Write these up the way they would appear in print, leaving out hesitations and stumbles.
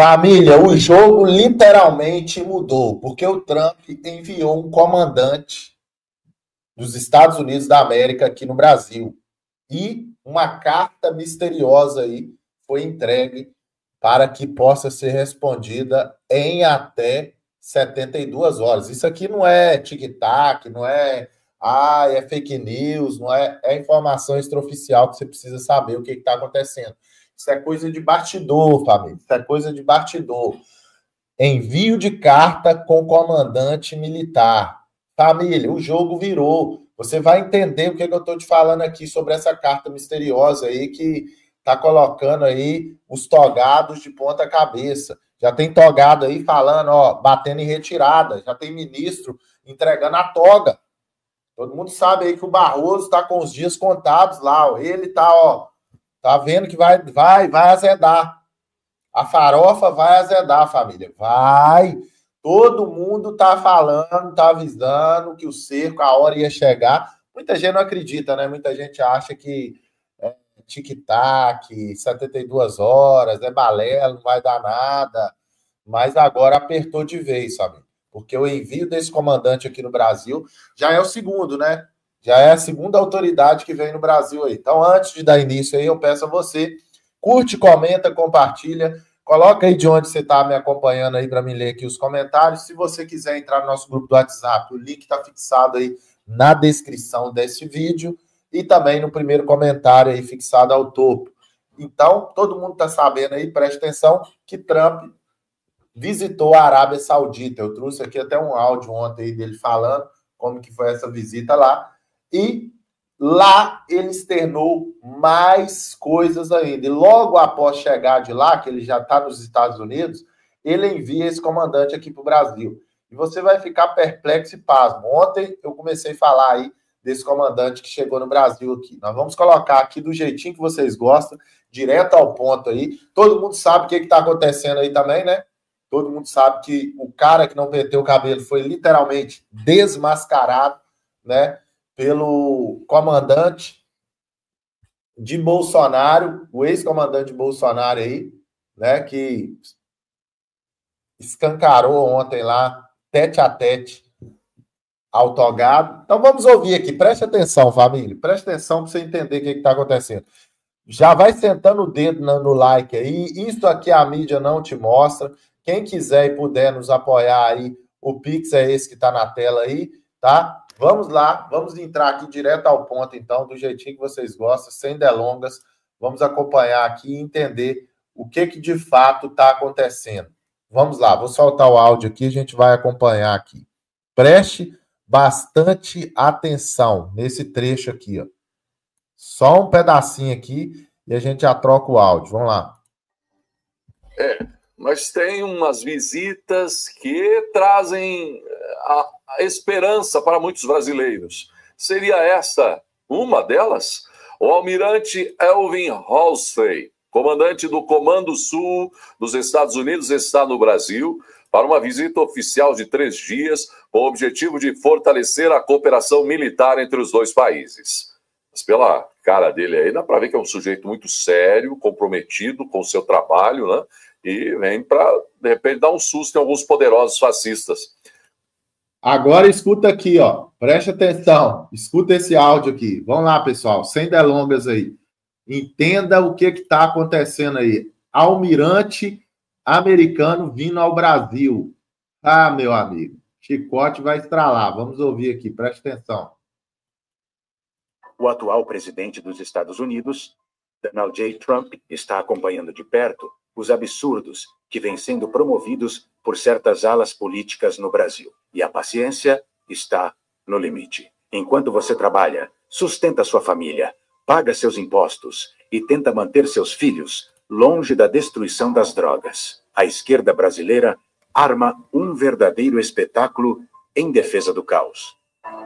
Família, o jogo literalmente mudou, porque o Trump enviou um comandante dos Estados Unidos da América aqui no Brasil. E uma carta misteriosa aí foi entregue para que possa ser respondida em até 72 horas. Isso aqui não é tic-tac, não é, é fake news, não é, é informação extraoficial que você precisa saber o que está acontecendo. Isso é coisa de bastidor, família. Isso é coisa de bastidor. Envio de carta com comandante militar. Família, o jogo virou. Você vai entender o que eu estou te falando aqui sobre essa carta misteriosa aí que está colocando aí os togados de ponta cabeça. Já tem togado aí falando, ó, batendo em retirada. Já tem ministro entregando a toga. Todo mundo sabe aí que o Barroso está com os dias contados lá. Ó. Ele está, ó, tá vendo que vai azedar. A farofa vai azedar, família. Vai. Todo mundo tá falando, tá avisando que o cerco, a hora ia chegar. Muita gente não acredita, né? Muita gente acha que é tic-tac, 72 horas, é balela, não vai dar nada. Mas agora apertou de vez, sabe? Porque o envio desse comandante aqui no Brasil já é o segundo, né? Já é a segunda autoridade que vem no Brasil aí. Então, antes de dar início aí, eu peço a você, curte, comenta, compartilha, coloca aí de onde você está me acompanhando aí para me ler aqui os comentários. Se você quiser entrar no nosso grupo do WhatsApp, o link está fixado aí na descrição desse vídeo e também no primeiro comentário aí fixado ao topo. Então, todo mundo está sabendo aí, preste atenção, que Trump visitou a Arábia Saudita. Eu trouxe aqui até um áudio ontem aí dele falando como que foi essa visita lá. E lá ele externou mais coisas ainda. E logo após chegar de lá, que ele já está nos Estados Unidos, ele envia esse comandante aqui para o Brasil. E você vai ficar perplexo e pasmo. Ontem eu comecei a falar aí desse comandante que chegou no Brasil aqui. Nós vamos colocar aqui do jeitinho que vocês gostam, direto ao ponto aí. Todo mundo sabe o que está acontecendo aí também, né? Todo mundo sabe que o cara que não penteu o cabelo foi literalmente desmascarado, né? Pelo comandante de Bolsonaro, o ex-comandante de Bolsonaro aí, né? Que escancarou ontem lá, tete a tete, ao togado. Então vamos ouvir aqui, preste atenção, família, preste atenção para você entender o que está acontecendo. Já vai sentando o dedo no like aí. Isso aqui a mídia não te mostra. Quem quiser e puder nos apoiar aí, o Pix é esse que está na tela aí, tá? Vamos lá, vamos entrar aqui direto ao ponto, então, do jeitinho que vocês gostam, sem delongas. Vamos acompanhar aqui e entender o que de fato está acontecendo. Vamos lá, vou soltar o áudio aqui, a gente vai acompanhar aqui. Preste bastante atenção nesse trecho aqui, ó. Só um pedacinho aqui e a gente já troca o áudio. Vamos lá. Mas tem umas visitas que trazem a esperança para muitos brasileiros. Seria essa uma delas? O almirante Elvin Halsey, comandante do Comando Sul dos Estados Unidos, está no Brasil para uma visita oficial de 3 dias com o objetivo de fortalecer a cooperação militar entre os dois países. Mas pela cara dele aí, dá para ver que é um sujeito muito sério, comprometido com o seu trabalho, né? E vem para, de repente, dar um susto em alguns poderosos fascistas. Agora escuta aqui, ó. Preste atenção. Escuta esse áudio aqui. Vamos lá, pessoal. Sem delongas aí. Entenda o que está acontecendo aí. Almirante americano vindo ao Brasil. Ah, meu amigo. Chicote vai estralar. Vamos ouvir aqui. Preste atenção. O atual presidente dos Estados Unidos, Donald J. Trump, está acompanhando de perto os absurdos que vêm sendo promovidos por certas alas políticas no Brasil. E a paciência está no limite. Enquanto você trabalha, sustenta sua família, paga seus impostos e tenta manter seus filhos longe da destruição das drogas, a esquerda brasileira arma um verdadeiro espetáculo em defesa do caos.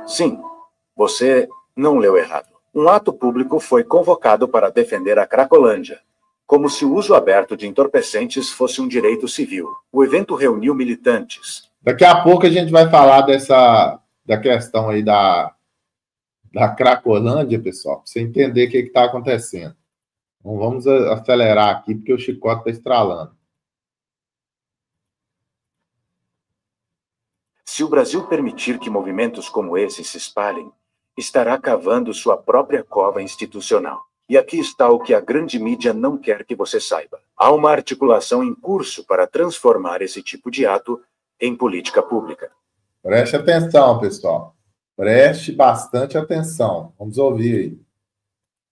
Sim, você não leu errado. Um ato público foi convocado para defender a Cracolândia, como se o uso aberto de entorpecentes fosse um direito civil. O evento reuniu militantes. Daqui a pouco a gente vai falar da questão aí da Cracolândia, pessoal, para você entender o que está acontecendo. Então, vamos acelerar aqui, porque o chicote está estralando. Se o Brasil permitir que movimentos como esse se espalhem, estará cavando sua própria cova institucional. E aqui está o que a grande mídia não quer que você saiba. Há uma articulação em curso para transformar esse tipo de ato em política pública. Preste atenção, pessoal. Preste bastante atenção. Vamos ouvir aí.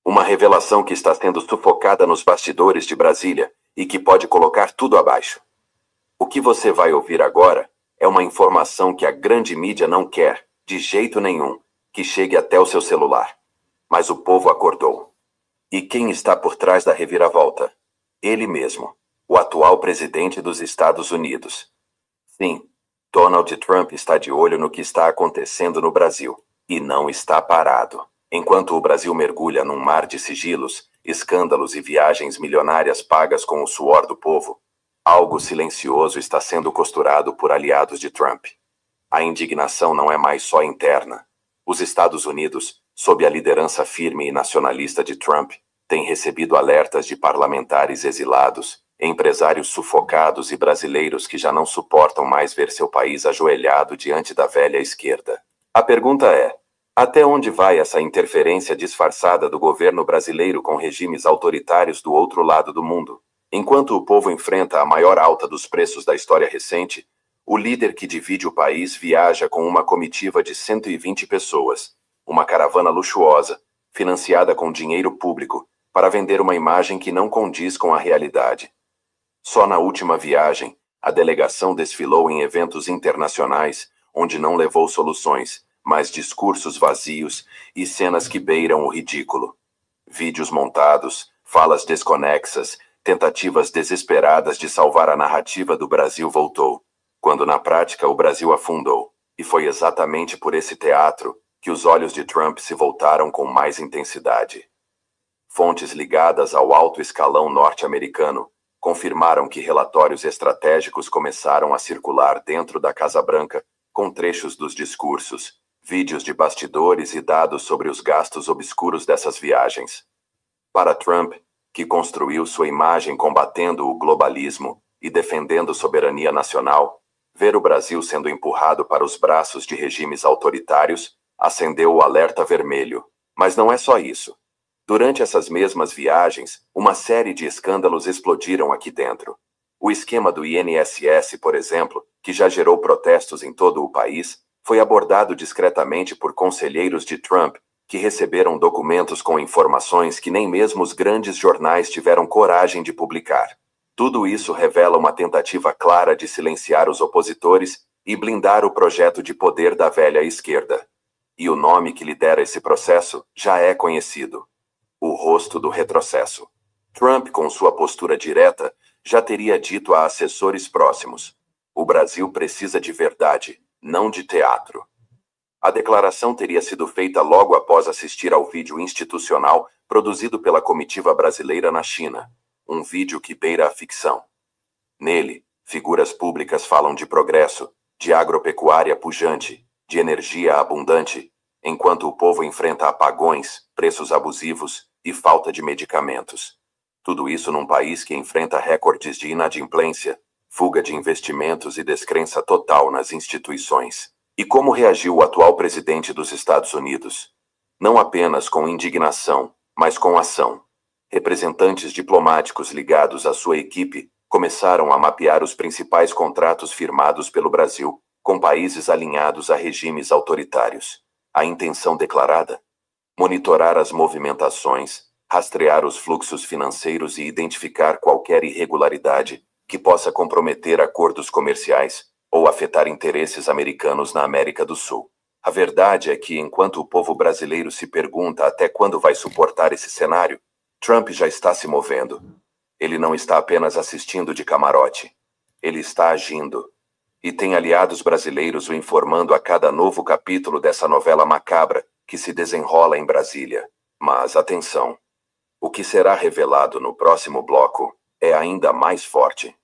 Uma revelação que está sendo sufocada nos bastidores de Brasília e que pode colocar tudo abaixo. O que você vai ouvir agora é uma informação que a grande mídia não quer, de jeito nenhum, que chegue até o seu celular. Mas o povo acordou. E quem está por trás da reviravolta? Ele mesmo, o atual presidente dos Estados Unidos. Sim, Donald Trump está de olho no que está acontecendo no Brasil. E não está parado. Enquanto o Brasil mergulha num mar de sigilos, escândalos e viagens milionárias pagas com o suor do povo, algo silencioso está sendo costurado por aliados de Trump. A indignação não é mais só interna. Os Estados Unidos, sob a liderança firme e nacionalista de Trump, têm recebido alertas de parlamentares exilados, empresários sufocados e brasileiros que já não suportam mais ver seu país ajoelhado diante da velha esquerda. A pergunta é: até onde vai essa interferência disfarçada do governo brasileiro com regimes autoritários do outro lado do mundo? Enquanto o povo enfrenta a maior alta dos preços da história recente, o líder que divide o país viaja com uma comitiva de 120 pessoas, uma caravana luxuosa, financiada com dinheiro público, para vender uma imagem que não condiz com a realidade. Só na última viagem, a delegação desfilou em eventos internacionais, onde não levou soluções, mas discursos vazios e cenas que beiram o ridículo. Vídeos montados, falas desconexas, tentativas desesperadas de salvar a narrativa do Brasil voltou, quando na prática o Brasil afundou. E foi exatamente por esse teatro que os olhos de Trump se voltaram com mais intensidade. Fontes ligadas ao alto escalão norte-americano confirmaram que relatórios estratégicos começaram a circular dentro da Casa Branca, com trechos dos discursos, vídeos de bastidores e dados sobre os gastos obscuros dessas viagens. Para Trump, que construiu sua imagem combatendo o globalismo e defendendo soberania nacional, ver o Brasil sendo empurrado para os braços de regimes autoritários acendeu o alerta vermelho. Mas não é só isso. Durante essas mesmas viagens, uma série de escândalos explodiram aqui dentro. O esquema do INSS, por exemplo, que já gerou protestos em todo o país, foi abordado discretamente por conselheiros de Trump, que receberam documentos com informações que nem mesmo os grandes jornais tiveram coragem de publicar. Tudo isso revela uma tentativa clara de silenciar os opositores e blindar o projeto de poder da velha esquerda. E o nome que lidera esse processo já é conhecido: o rosto do retrocesso. Trump, com sua postura direta, já teria dito a assessores próximos: o Brasil precisa de verdade, não de teatro. A declaração teria sido feita logo após assistir ao vídeo institucional produzido pela comitiva brasileira na China, um vídeo que beira a ficção. Nele, figuras públicas falam de progresso, de agropecuária pujante, de energia abundante, enquanto o povo enfrenta apagões, preços abusivos e falta de medicamentos. Tudo isso num país que enfrenta recordes de inadimplência, fuga de investimentos e descrença total nas instituições. E como reagiu o atual presidente dos Estados Unidos? Não apenas com indignação, mas com ação. Representantes diplomáticos ligados à sua equipe começaram a mapear os principais contratos firmados pelo Brasil com países alinhados a regimes autoritários. A intenção declarada? Monitorar as movimentações, rastrear os fluxos financeiros e identificar qualquer irregularidade que possa comprometer acordos comerciais ou afetar interesses americanos na América do Sul. A verdade é que, enquanto o povo brasileiro se pergunta até quando vai suportar esse cenário, Trump já está se movendo. Ele não está apenas assistindo de camarote. Ele está agindo. E tem aliados brasileiros o informando a cada novo capítulo dessa novela macabra que se desenrola em Brasília. Mas atenção! O que será revelado no próximo bloco é ainda mais forte.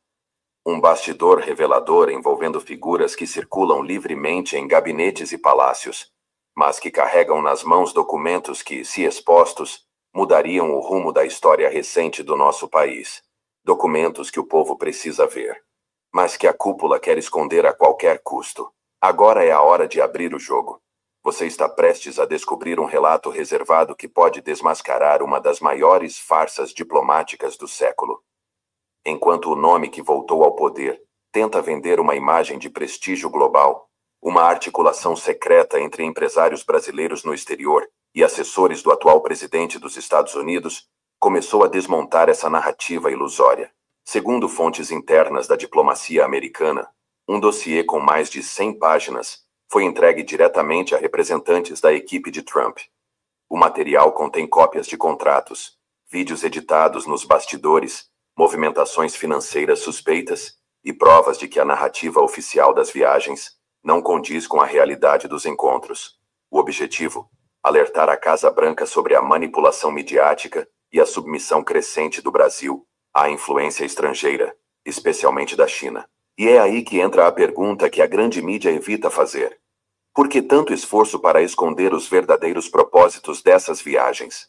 Um bastidor revelador envolvendo figuras que circulam livremente em gabinetes e palácios, mas que carregam nas mãos documentos que, se expostos, mudariam o rumo da história recente do nosso país. Documentos que o povo precisa ver, mas que a cúpula quer esconder a qualquer custo. Agora é a hora de abrir o jogo. Você está prestes a descobrir um relato reservado que pode desmascarar uma das maiores farsas diplomáticas do século. Enquanto o nome que voltou ao poder tenta vender uma imagem de prestígio global, uma articulação secreta entre empresários brasileiros no exterior e assessores do atual presidente dos Estados Unidos começou a desmontar essa narrativa ilusória. Segundo fontes internas da diplomacia americana, um dossiê com mais de 100 páginas foi entregue diretamente a representantes da equipe de Trump. O material contém cópias de contratos, vídeos editados nos bastidores, movimentações financeiras suspeitas e provas de que a narrativa oficial das viagens não condiz com a realidade dos encontros. O objetivo: alertar a Casa Branca sobre a manipulação midiática e a submissão crescente do Brasil à influência estrangeira, especialmente da China. E é aí que entra a pergunta que a grande mídia evita fazer. Por que tanto esforço para esconder os verdadeiros propósitos dessas viagens?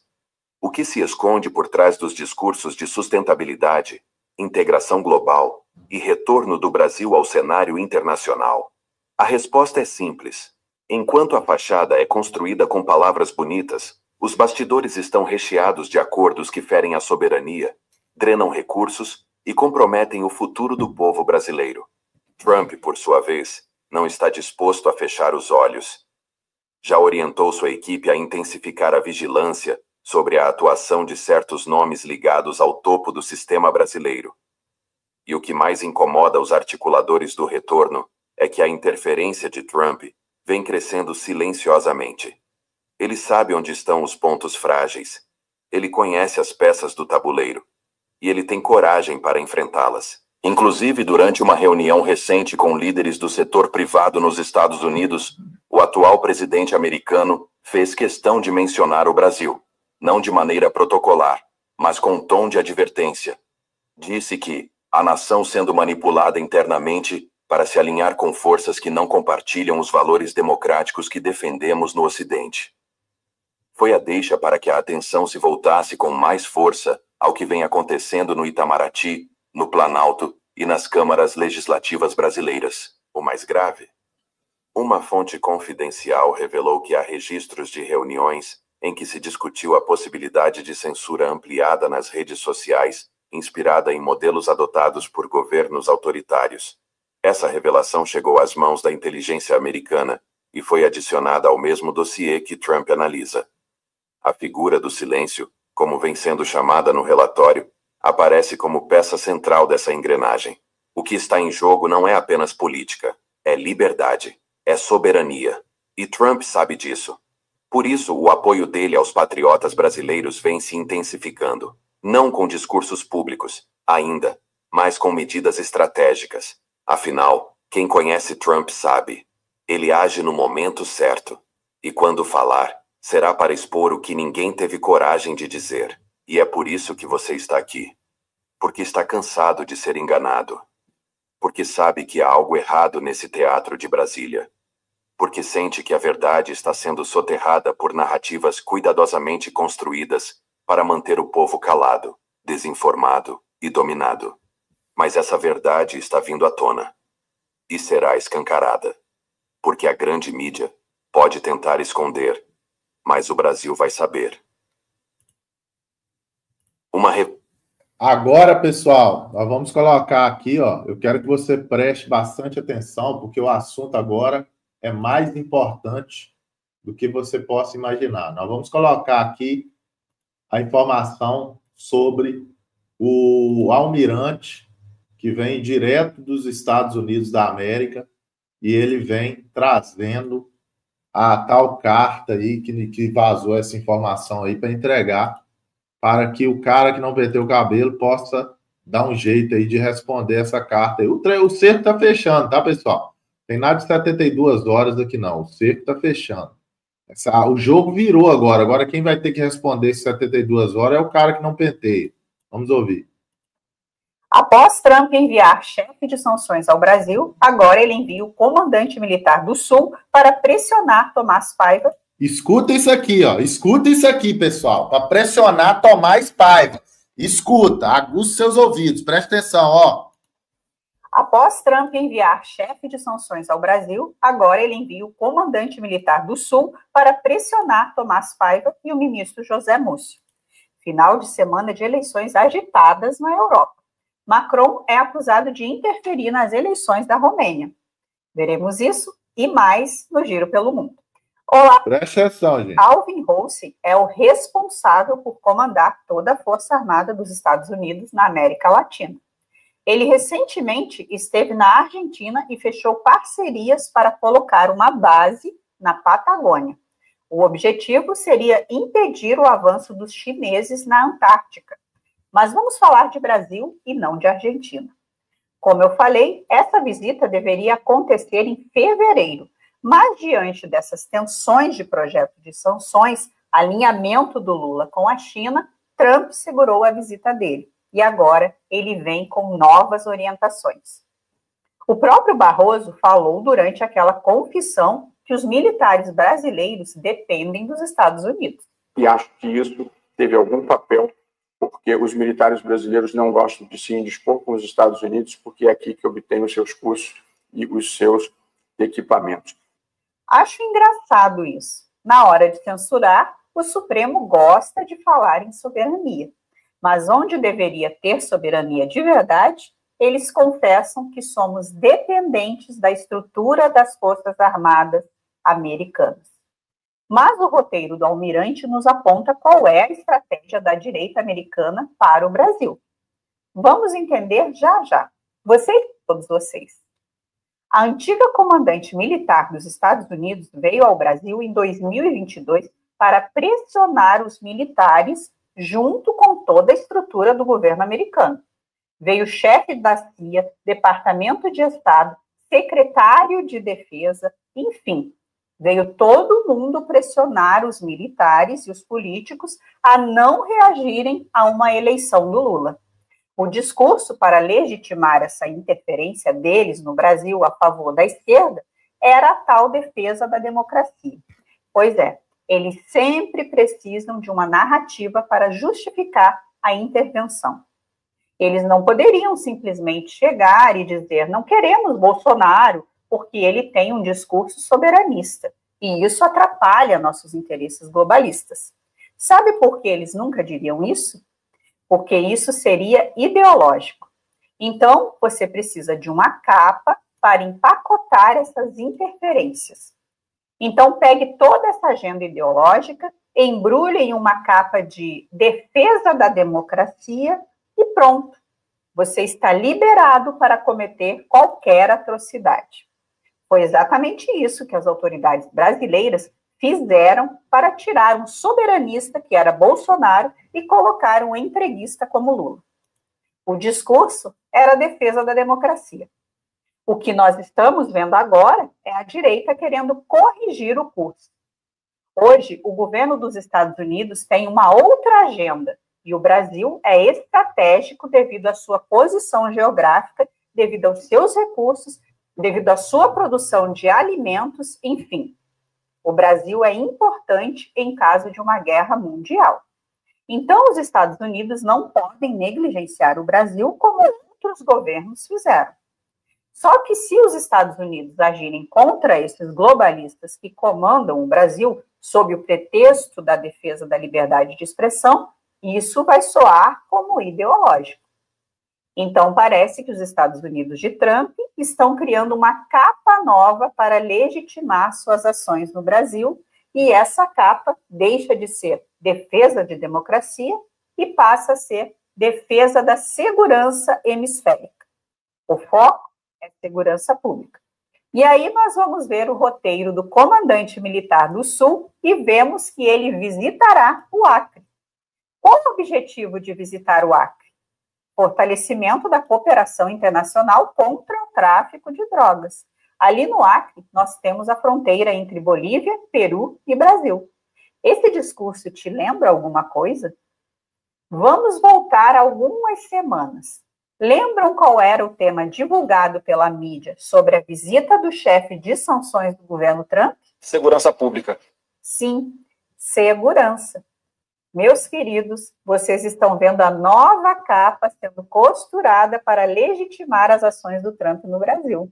O que se esconde por trás dos discursos de sustentabilidade, integração global e retorno do Brasil ao cenário internacional? A resposta é simples. Enquanto a fachada é construída com palavras bonitas, os bastidores estão recheados de acordos que ferem a soberania, drenam recursos e comprometem o futuro do povo brasileiro. Trump, por sua vez, não está disposto a fechar os olhos. Já orientou sua equipe a intensificar a vigilância sobre a atuação de certos nomes ligados ao topo do sistema brasileiro. E o que mais incomoda os articuladores do retorno é que a interferência de Trump vem crescendo silenciosamente. Ele sabe onde estão os pontos frágeis. Ele conhece as peças do tabuleiro. E ele tem coragem para enfrentá-las. Inclusive, durante uma reunião recente com líderes do setor privado nos Estados Unidos, o atual presidente americano fez questão de mencionar o Brasil, não de maneira protocolar, mas com um tom de advertência. Disse que a nação sendo manipulada internamente para se alinhar com forças que não compartilham os valores democráticos que defendemos no Ocidente. Foi a deixa para que a atenção se voltasse com mais força ao que vem acontecendo no Itamaraty, no Planalto e nas câmaras legislativas brasileiras. O mais grave: uma fonte confidencial revelou que há registros de reuniões em que se discutiu a possibilidade de censura ampliada nas redes sociais, inspirada em modelos adotados por governos autoritários. Essa revelação chegou às mãos da inteligência americana e foi adicionada ao mesmo dossiê que Trump analisa. A figura do silêncio, como vem sendo chamada no relatório, aparece como peça central dessa engrenagem. O que está em jogo não é apenas política, é liberdade, é soberania. E Trump sabe disso. Por isso, o apoio dele aos patriotas brasileiros vem se intensificando, não com discursos públicos, ainda, mas com medidas estratégicas. Afinal, quem conhece Trump sabe. Ele age no momento certo. E quando falar, será para expor o que ninguém teve coragem de dizer. E é por isso que você está aqui. Porque está cansado de ser enganado. Porque sabe que há algo errado nesse teatro de Brasília. Porque sente que a verdade está sendo soterrada por narrativas cuidadosamente construídas para manter o povo calado, desinformado e dominado. Mas essa verdade está vindo à tona. E será escancarada. Porque a grande mídia pode tentar esconder, mas o Brasil vai saber. Agora, pessoal, nós vamos colocar aqui, ó. Eu quero que você preste bastante atenção, porque o assunto agora é mais importante do que você possa imaginar. Nós vamos colocar aqui a informação sobre o almirante que vem direto dos Estados Unidos da América e ele vem trazendo a tal carta aí que vazou essa informação aí para entregar, para que o cara que não penteu o cabelo possa dar um jeito aí de responder essa carta aí. O cerco está fechando, tá, pessoal? Tem nada de 72 horas aqui, não. O cerco está fechando. O jogo virou agora. Agora quem vai ter que responder esses 72 horas é o cara que não penteia. Vamos ouvir. Após Trump enviar chefe de sanções ao Brasil, agora ele envia o comandante militar do Sul para pressionar Tomás Paiva. Escuta isso aqui, ó. Escuta isso aqui, pessoal. Para pressionar Tomás Paiva. Escuta, aguça seus ouvidos. Presta atenção, ó. Após Trump enviar chefe de sanções ao Brasil, agora ele envia o comandante militar do Sul para pressionar Tomás Paiva e o ministro José Múcio. Final de semana de eleições agitadas na Europa. Macron é acusado de interferir nas eleições da Romênia. Veremos isso e mais no Giro pelo Mundo. Olá, presta atenção, gente. Alvin Rose é o responsável por comandar toda a Força Armada dos Estados Unidos na América Latina. Ele recentemente esteve na Argentina e fechou parcerias para colocar uma base na Patagônia. O objetivo seria impedir o avanço dos chineses na Antártica. Mas vamos falar de Brasil e não de Argentina. Como eu falei, essa visita deveria acontecer em fevereiro, mas diante dessas tensões de projeto de sanções, alinhamento do Lula com a China, Trump segurou a visita dele. E agora ele vem com novas orientações. O próprio Barroso falou durante aquela confissão que os militares brasileiros dependem dos Estados Unidos. E acho que isso teve algum papel, porque os militares brasileiros não gostam de se indispor com os Estados Unidos, porque é aqui que obtêm os seus cursos e os seus equipamentos. Acho engraçado isso. Na hora de censurar, o Supremo gosta de falar em soberania. Mas onde deveria ter soberania de verdade, eles confessam que somos dependentes da estrutura das Forças Armadas americanas. Mas o roteiro do Almirante nos aponta qual é a estratégia da direita americana para o Brasil. Vamos entender já já. Todos vocês. A antiga comandante militar dos Estados Unidos veio ao Brasil em 2022 para pressionar os militares junto com toda a estrutura do governo americano. Veio o chefe da CIA, Departamento de Estado, secretário de Defesa, enfim, veio todo mundo pressionar os militares e os políticos a não reagirem a uma eleição do Lula. O discurso para legitimar essa interferência deles no Brasil a favor da esquerda era a tal defesa da democracia. Pois é, eles sempre precisam de uma narrativa para justificar a intervenção. Eles não poderiam simplesmente chegar e dizer não queremos Bolsonaro porque ele tem um discurso soberanista e isso atrapalha nossos interesses globalistas. Sabe por que eles nunca diriam isso? Porque isso seria ideológico. Então, você precisa de uma capa para empacotar essas interferências. Então, pegue toda essa agenda ideológica, embrulhe em uma capa de defesa da democracia e pronto. Você está liberado para cometer qualquer atrocidade. Foi exatamente isso que as autoridades brasileiras fizeram para tirar um soberanista, que era Bolsonaro, e colocar um entreguista como Lula. O discurso era a defesa da democracia. O que nós estamos vendo agora é a direita querendo corrigir o curso. Hoje, o governo dos Estados Unidos tem uma outra agenda, e o Brasil é estratégico devido à sua posição geográfica, devido aos seus recursos, devido à sua produção de alimentos, enfim. O Brasil é importante em caso de uma guerra mundial. Então, os Estados Unidos não podem negligenciar o Brasil como outros governos fizeram. Só que se os Estados Unidos agirem contra esses globalistas que comandam o Brasil sob o pretexto da defesa da liberdade de expressão, isso vai soar como ideológico. Então, parece que os Estados Unidos de Trump estão criando uma capa nova para legitimar suas ações no Brasil, e essa capa deixa de ser defesa de democracia e passa a ser defesa da segurança hemisférica. O foco é segurança pública. E aí nós vamos ver o roteiro do comandante militar do Sul e vemos que ele visitará o Acre. Qual o objetivo de visitar o Acre? Fortalecimento da cooperação internacional contra o tráfico de drogas. Ali no Acre, nós temos a fronteira entre Bolívia, Peru e Brasil. Esse discurso te lembra alguma coisa? Vamos voltar algumas semanas. Lembram qual era o tema divulgado pela mídia sobre a visita do chefe de sanções do governo Trump? Segurança pública. Sim, segurança. Meus queridos, vocês estão vendo a nova capa sendo costurada para legitimar as ações do Trump no Brasil.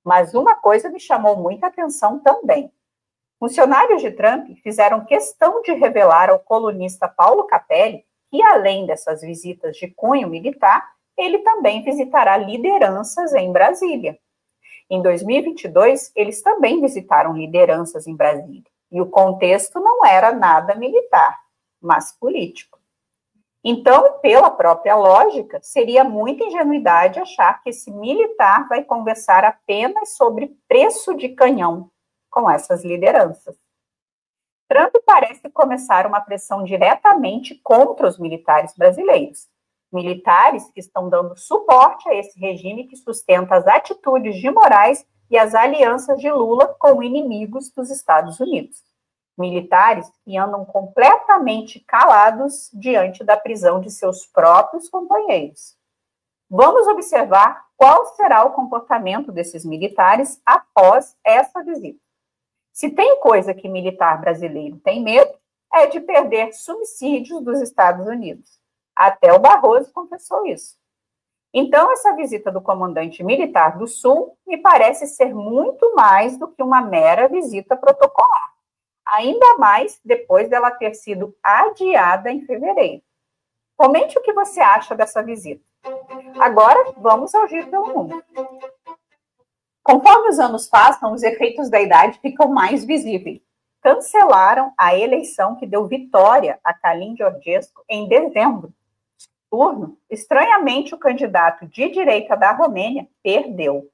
Mas uma coisa me chamou muita atenção também. Funcionários de Trump fizeram questão de revelar ao colunista Paulo Capelli que, além dessas visitas de cunho militar, ele também visitará lideranças em Brasília. Em 2022, eles também visitaram lideranças em Brasília. E o contexto não era nada militar, mas político. Então, pela própria lógica, seria muita ingenuidade achar que esse militar vai conversar apenas sobre preço de canhão com essas lideranças. Trump parece começar uma pressão diretamente contra os militares brasileiros. Militares que estão dando suporte a esse regime que sustenta as atitudes de Moraes e as alianças de Lula com inimigos dos Estados Unidos. Militares que andam completamente calados diante da prisão de seus próprios companheiros. Vamos observar qual será o comportamento desses militares após essa visita. Se tem coisa que militar brasileiro tem medo, é de perder subsídios dos Estados Unidos. Até o Barroso confessou isso. Então, essa visita do comandante militar do Sul me parece ser muito mais do que uma mera visita protocolar. Ainda mais depois dela ter sido adiada em fevereiro. Comente o que você acha dessa visita. Agora, vamos ao Giro pelo Mundo. Conforme os anos passam, os efeitos da idade ficam mais visíveis. Cancelaram a eleição que deu vitória a Calin Georgescu em dezembro. Turno, estranhamente, o candidato de direita da Romênia perdeu.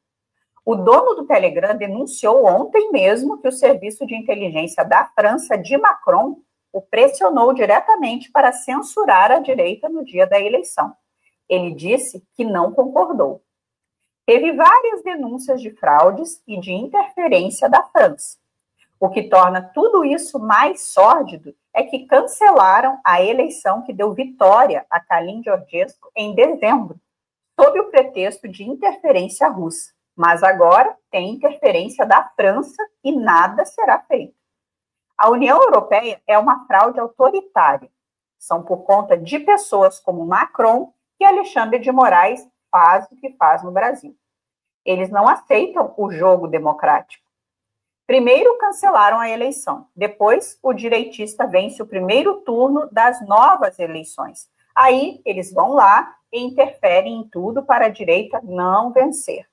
O dono do Telegram denunciou ontem mesmo que o serviço de inteligência da França de Macron o pressionou diretamente para censurar a direita no dia da eleição. Ele disse que não concordou. Teve várias denúncias de fraudes e de interferência da França. O que torna tudo isso mais sórdido é que cancelaram a eleição que deu vitória a Calin Georgescu em dezembro, sob o pretexto de interferência russa. Mas agora tem interferência da França e nada será feito. A União Europeia é uma fraude autoritária. São por conta de pessoas como Macron que Alexandre de Moraes faz o que faz no Brasil. Eles não aceitam o jogo democrático. Primeiro cancelaram a eleição, depois o direitista vence o primeiro turno das novas eleições. Aí eles vão lá e interferem em tudo para a direita não vencer.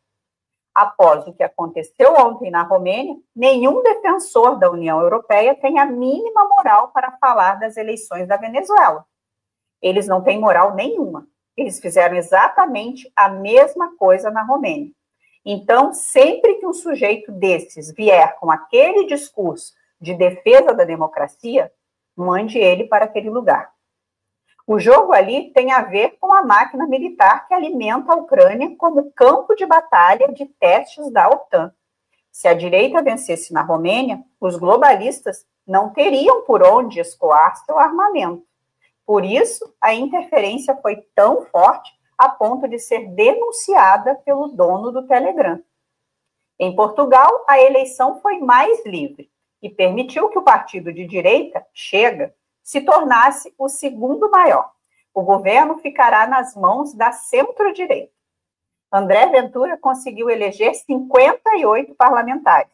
Após o que aconteceu ontem na Romênia, nenhum defensor da União Europeia tem a mínima moral para falar das eleições da Venezuela. Eles não têm moral nenhuma. Eles fizeram exatamente a mesma coisa na Romênia. Então, sempre que um sujeito desses vier com aquele discurso de defesa da democracia, mande ele para aquele lugar. O jogo ali tem a ver com a máquina militar que alimenta a Ucrânia como campo de batalha de testes da OTAN. Se a direita vencesse na Romênia, os globalistas não teriam por onde escoar seu armamento. Por isso, a interferência foi tão forte a ponto de ser denunciada pelo dono do Telegram. Em Portugal, a eleição foi mais livre e permitiu que o partido de direita, Chega, se tornasse o segundo maior. O governo ficará nas mãos da centro-direita. André Ventura conseguiu eleger 58 parlamentares.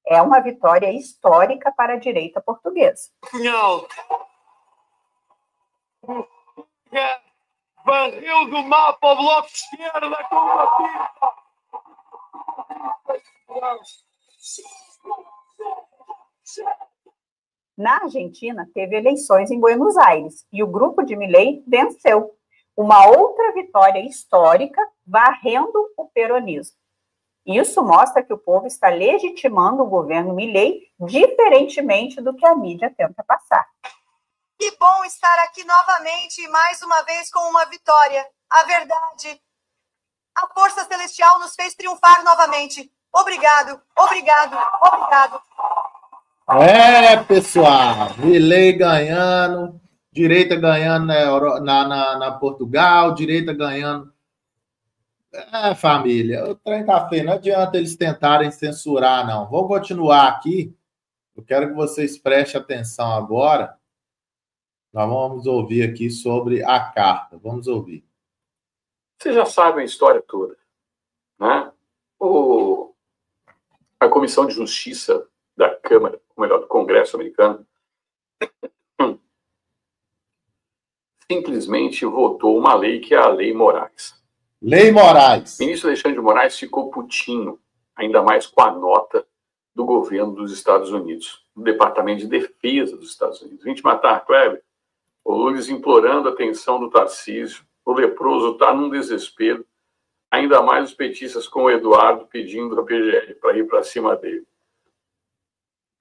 É uma vitória histórica para a direita portuguesa. Cunhal. Barril do mapa ao bloco de esquerda com uma pipa. Na Argentina, teve eleições em Buenos Aires e o grupo de Milei venceu. Uma outra vitória histórica, varrendo o peronismo. Isso mostra que o povo está legitimando o governo Milei, diferentemente do que a mídia tenta passar. Que bom estar aqui novamente, mais uma vez com uma vitória. A verdade, a força celestial nos fez triunfar novamente. Obrigado, obrigado, obrigado. Pessoal, Milei ganhando, direita ganhando na Portugal, direita ganhando. Família, o trem tá feio, não adianta eles tentarem censurar, não. Vou continuar aqui, eu quero que vocês prestem atenção agora Nós vamos ouvir aqui sobre a carta. Vamos ouvir. Vocês já sabem a história toda, né? A Comissão de Justiça da Câmara, ou melhor, do Congresso americano, simplesmente votou uma lei que é a Lei Moraes. Lei Moraes. O ministro Alexandre de Moraes ficou putinho, ainda mais com a nota do governo dos Estados Unidos, do Departamento de Defesa dos Estados Unidos. Vim te matar, Kleber. O Luiz implorando a atenção do Tarcísio. O leproso está num desespero. Ainda mais os petistas com o Eduardo pedindo a PGR para ir para cima dele.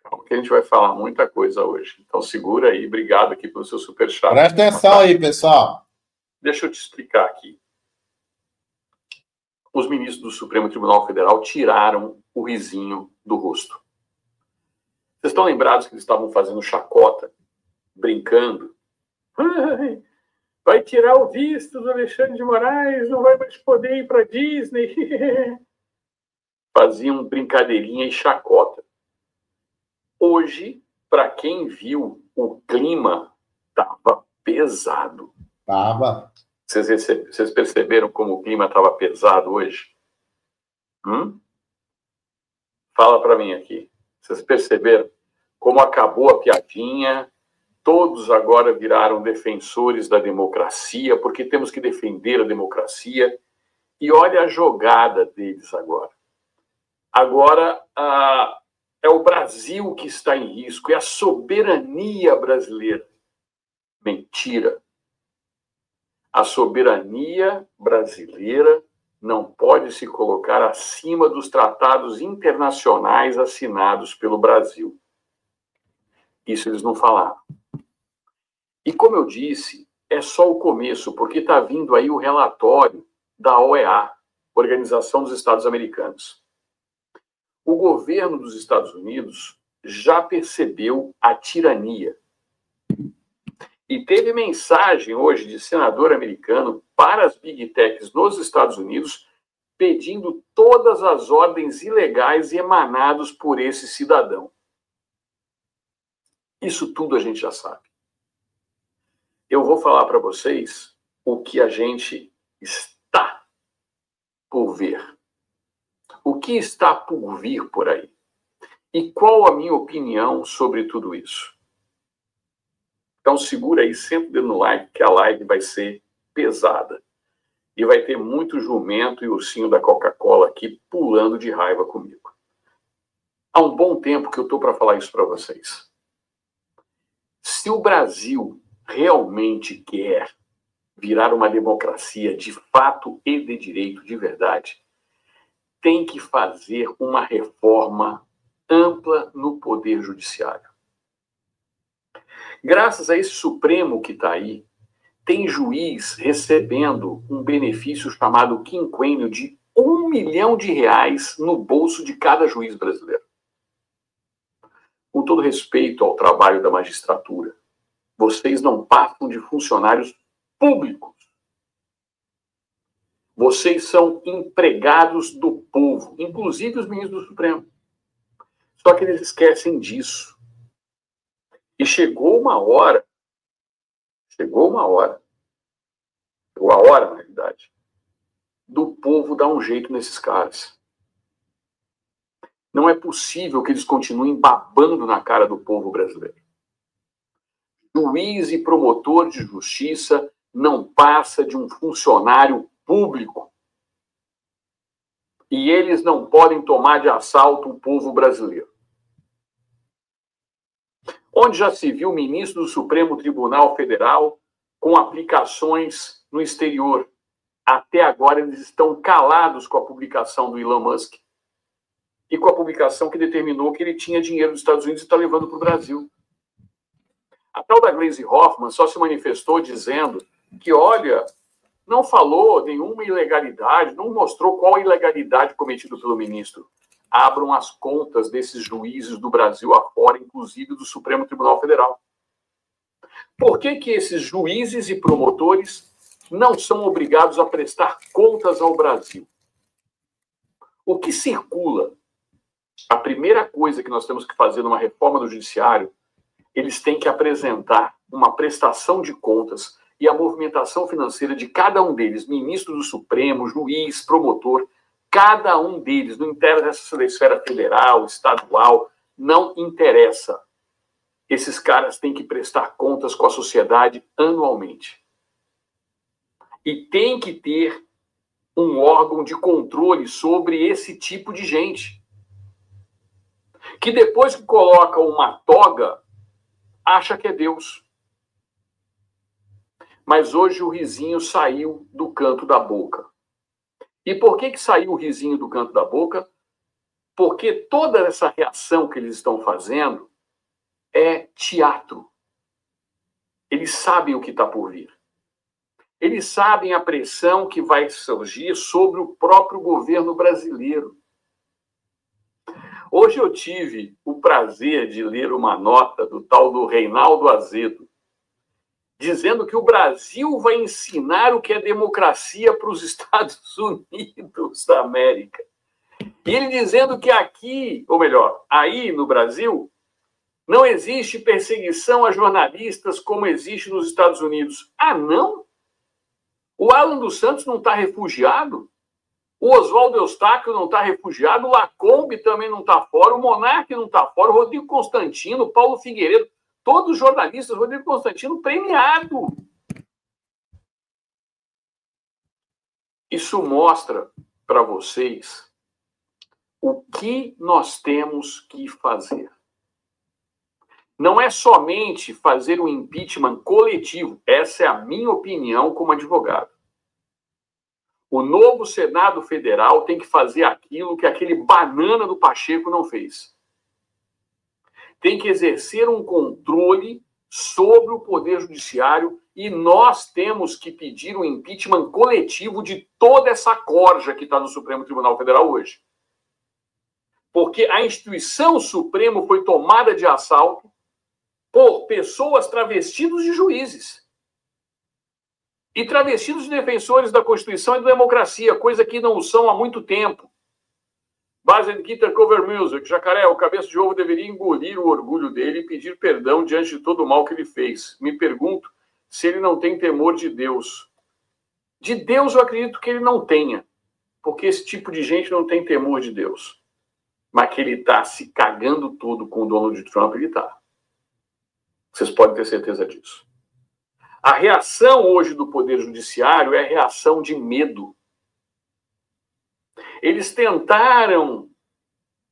Calma que a gente vai falar muita coisa hoje. Então segura aí. Obrigado aqui pelo seu superchat. Presta atenção aí, pessoal. Deixa eu te explicar aqui. Os ministros do Supremo Tribunal Federal tiraram o risinho do rosto. Vocês estão lembrados que eles estavam fazendo chacota, brincando? Ai, vai tirar o visto do Alexandre de Moraes, não vai mais poder ir para Disney. Faziam brincadeirinha e chacota. Hoje, para quem viu, o clima estava pesado. Tava. Vocês perceberam como o clima estava pesado hoje? Fala para mim aqui. Vocês perceberam como acabou a piadinha? Todos agora viraram defensores da democracia, porque temos que defender a democracia. E olha a jogada deles agora. Agora é o Brasil que está em risco, é a soberania brasileira. Mentira. A soberania brasileira não pode se colocar acima dos tratados internacionais assinados pelo Brasil. Isso eles não falaram. E como eu disse, é só o começo, porque está vindo aí o relatório da OEA, Organização dos Estados Americanos. O governo dos Estados Unidos já percebeu a tirania. E teve mensagem hoje de senador americano para as Big Techs nos Estados Unidos pedindo todas as ordens ilegais emanadas por esse cidadão. Isso tudo a gente já sabe. Eu vou falar para vocês o que a gente está por ver. O que está por vir por aí. E qual a minha opinião sobre tudo isso. Então segura aí, senta o dedo no like, que a live vai ser pesada. E vai ter muito jumento e ursinho da Coca-Cola aqui pulando de raiva comigo. Há um bom tempo que eu estou para falar isso para vocês. Se o Brasil realmente quer virar uma democracia de fato e de direito de verdade, tem que fazer uma reforma ampla no Poder Judiciário. Graças a esse Supremo que está aí, tem juiz recebendo um benefício chamado quinquênio de R$1 milhão no bolso de cada juiz brasileiro. Com todo respeito ao trabalho da magistratura, vocês não passam de funcionários públicos. Vocês são empregados do povo, inclusive os ministros do Supremo. Só que eles esquecem disso. E chegou a hora, na realidade, do povo dar um jeito nesses caras. Não é possível que eles continuem babando na cara do povo brasileiro. Juiz e promotor de justiça não passa de um funcionário público. E eles não podem tomar de assalto o povo brasileiro. Onde já se viu ministro do Supremo Tribunal Federal com aplicações no exterior? Até agora eles estão calados com a publicação do Elon Musk e com a publicação que determinou que ele tinha dinheiro dos Estados Unidos e está levando para o Brasil. A tal da Gleisi Hoffmann só se manifestou dizendo que, olha, não falou nenhuma ilegalidade, não mostrou qual a ilegalidade cometida pelo ministro. Abram as contas desses juízes do Brasil afora, inclusive do Supremo Tribunal Federal. Por que esses juízes e promotores não são obrigados a prestar contas ao Brasil? O que circula? A primeira coisa que nós temos que fazer numa reforma do judiciário, eles têm que apresentar uma prestação de contas e a movimentação financeira de cada um deles, ministro do Supremo, juiz, promotor, cada um deles, não interessa da esfera federal, estadual, não interessa. Esses caras têm que prestar contas com a sociedade anualmente. E tem que ter um órgão de controle sobre esse tipo de gente. Que depois que coloca uma toga, acha que é Deus. Mas hoje o risinho saiu do canto da boca. E por que saiu o risinho do canto da boca? Porque toda essa reação que eles estão fazendo é teatro. Eles sabem o que está por vir. Eles sabem a pressão que vai surgir sobre o próprio governo brasileiro. Hoje eu tive o prazer de ler uma nota do tal do Reinaldo Azedo, dizendo que o Brasil vai ensinar o que é democracia para os Estados Unidos da América. E ele dizendo que aqui, ou melhor, aí no Brasil, não existe perseguição a jornalistas como existe nos Estados Unidos. Ah, não? O Alan dos Santos não está refugiado? O Oswaldo Eustáquio não está refugiado? O Lacombe também não está fora? O Monark não está fora? O Rodrigo Constantino, o Paulo Figueiredo, todos os jornalistas, Rodrigo Constantino premiado. Isso mostra para vocês o que nós temos que fazer. Não é somente fazer um impeachment coletivo. Essa é a minha opinião como advogado. O novo Senado Federal tem que fazer aquilo que aquele banana do Pacheco não fez. Tem que exercer um controle sobre o Poder Judiciário e nós temos que pedir um impeachment coletivo de toda essa corja que está no Supremo Tribunal Federal hoje. Porque a instituição Supremo foi tomada de assalto por pessoas travestidas de juízes e travestidos de defensores da Constituição e da democracia, coisa que não são há muito tempo. Base de Guitar Cover Music, Jacaré, o cabeça de ovo deveria engolir o orgulho dele e pedir perdão diante de todo o mal que ele fez. Me pergunto se ele não tem temor de Deus. De Deus eu acredito que ele não tenha, porque esse tipo de gente não tem temor de Deus. Mas que ele está se cagando todo com o Donald Trump, ele está. Vocês podem ter certeza disso. A reação hoje do Poder Judiciário é a reação de medo. Eles tentaram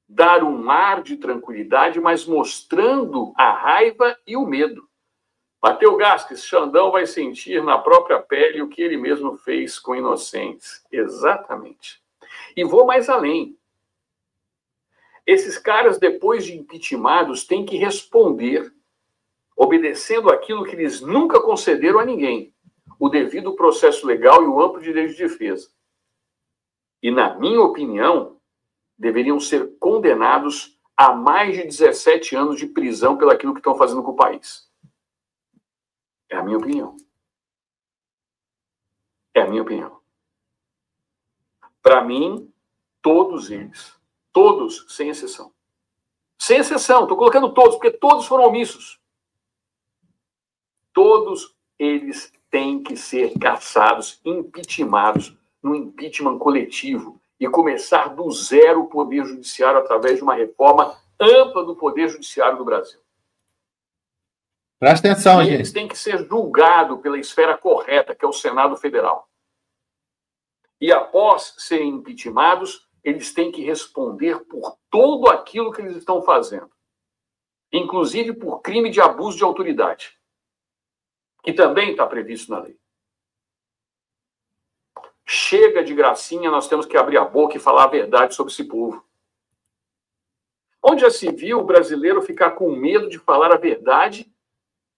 dar um ar de tranquilidade, mas mostrando a raiva e o medo. Mateu Gasques, Xandão vai sentir na própria pele o que ele mesmo fez com inocentes. Exatamente. E vou mais além. Esses caras, depois de impeachmentados, têm que responder obedecendo aquilo que eles nunca concederam a ninguém, o devido processo legal e o amplo direito de defesa. E, na minha opinião, deveriam ser condenados a mais de 17 anos de prisão pelo aquilo que estão fazendo com o país. É a minha opinião. É a minha opinião. Para mim, todos eles, todos, sem exceção. Sem exceção, estou colocando todos, porque todos foram omissos. Todos eles têm que ser caçados, impeachmentados no impeachment coletivo e começar do zero o Poder Judiciário através de uma reforma ampla do Poder Judiciário do Brasil. Presta atenção, gente. Eles têm que ser julgados pela esfera correta, que é o Senado Federal. E após serem impeachmentados, eles têm que responder por tudo aquilo que eles estão fazendo, inclusive por crime de abuso de autoridade, que também está previsto na lei. Chega de gracinha, nós temos que abrir a boca e falar a verdade sobre esse povo. Onde já se viu o brasileiro ficar com medo de falar a verdade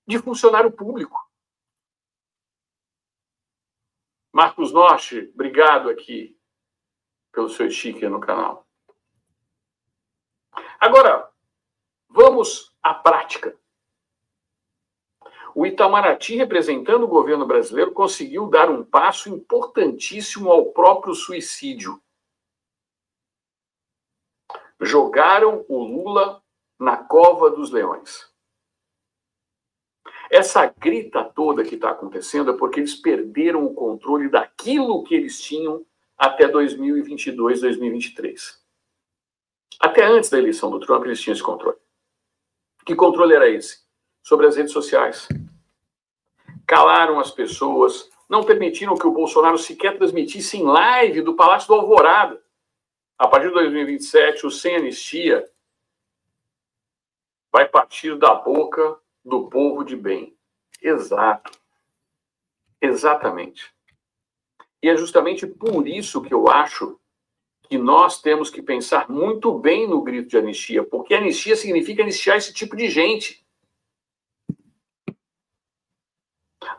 de funcionário público? Marcos Norte, obrigado aqui pelo seu sticker no canal. Agora, vamos à prática. O Itamaraty, representando o governo brasileiro, conseguiu dar um passo importantíssimo ao próprio suicídio. Jogaram o Lula na cova dos leões. Essa grita toda que está acontecendo é porque eles perderam o controle daquilo que eles tinham até 2022, 2023. Até antes da eleição do Trump, eles tinham esse controle. Que controle era esse? Sobre as redes sociais. Calaram as pessoas, não permitiram que o Bolsonaro sequer transmitisse em live do Palácio do Alvorada. A partir de 2027, o Sem Anistia vai partir da boca do povo de bem. Exato. Exatamente. E é justamente por isso que eu acho que nós temos que pensar muito bem no grito de anistia, porque anistia significa anistiar esse tipo de gente.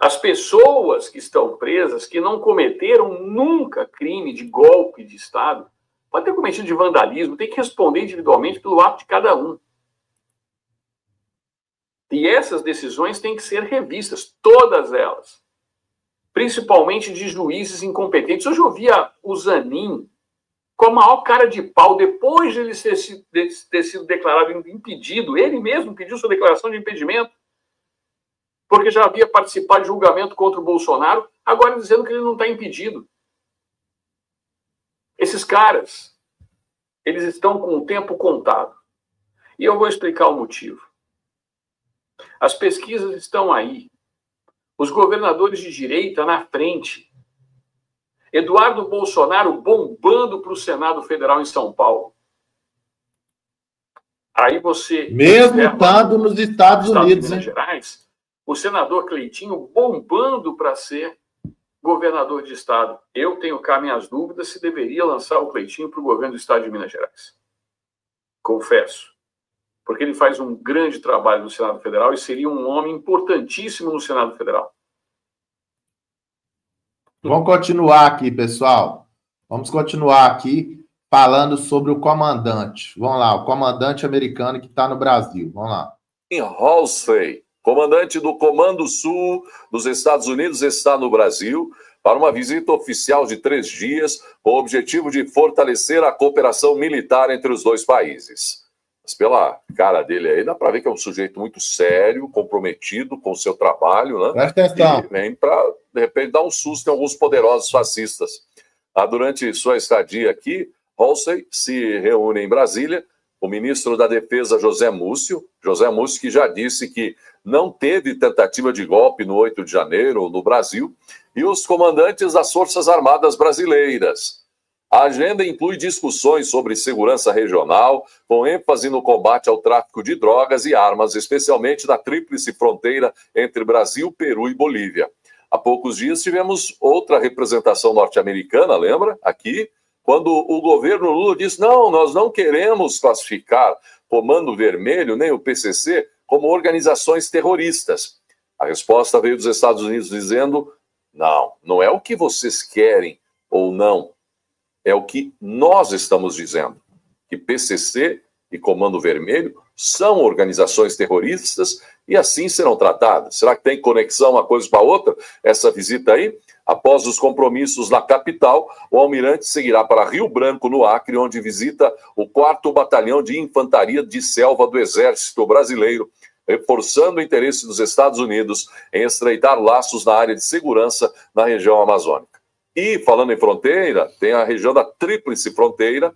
As pessoas que estão presas, que não cometeram nunca crime de golpe de Estado, pode ter cometido de vandalismo, tem que responder individualmente pelo ato de cada um. E essas decisões têm que ser revistas, todas elas. Principalmente de juízes incompetentes. Hoje eu ouvia o Zanin com a maior cara de pau, depois de ele ter sido declarado impedido, ele mesmo pediu sua declaração de impedimento, porque já havia participado de julgamento contra o Bolsonaro, agora dizendo que ele não está impedido. Esses caras, eles estão com o tempo contado. E eu vou explicar o motivo. As pesquisas estão aí. Os governadores de direita na frente. Eduardo Bolsonaro bombando para o Senado Federal em São Paulo. Aí você... Mesmo estando nos Estados Unidos, de Minas Gerais, o senador Cleitinho bombando para ser governador de estado. Eu tenho cá minhas dúvidas se deveria lançar o Cleitinho para o governo do estado de Minas Gerais. Confesso. Porque ele faz um grande trabalho no Senado Federal e seria um homem importantíssimo no Senado Federal. Vamos continuar aqui, pessoal. Vamos continuar aqui falando sobre o comandante. Vamos lá, o comandante americano que está no Brasil. Vamos lá. Halsey, comandante do Comando Sul dos Estados Unidos, está no Brasil para uma visita oficial de 3 dias com o objetivo de fortalecer a cooperação militar entre os dois países. Mas pela cara dele aí, dá para ver que é um sujeito muito sério, comprometido com o seu trabalho, né? Presta atenção. E vem para, de repente, dar um susto em alguns poderosos fascistas. Durante sua estadia aqui, Halsey se reúne em Brasília o ministro da Defesa, José Múcio, que já disse que não teve tentativa de golpe no 8 de janeiro no Brasil, e os comandantes das Forças Armadas Brasileiras. A agenda inclui discussões sobre segurança regional, com ênfase no combate ao tráfico de drogas e armas, especialmente na tríplice fronteira entre Brasil, Peru e Bolívia. Há poucos dias tivemos outra representação norte-americana, lembra? Aqui, quando o governo Lula disse, não, nós não queremos classificar Comando Vermelho nem o PCC como organizações terroristas. A resposta veio dos Estados Unidos dizendo, não é o que vocês querem ou não. É o que nós estamos dizendo, que PCC e Comando Vermelho são organizações terroristas e assim serão tratadas. Será que tem conexão uma coisa com a outra, essa visita aí? Após os compromissos na capital, o almirante seguirá para Rio Branco, no Acre, onde visita o 4º Batalhão de Infantaria de Selva do Exército Brasileiro, reforçando o interesse dos Estados Unidos em estreitar laços na área de segurança na região amazônica. E, falando em fronteira, tem a região da Tríplice Fronteira.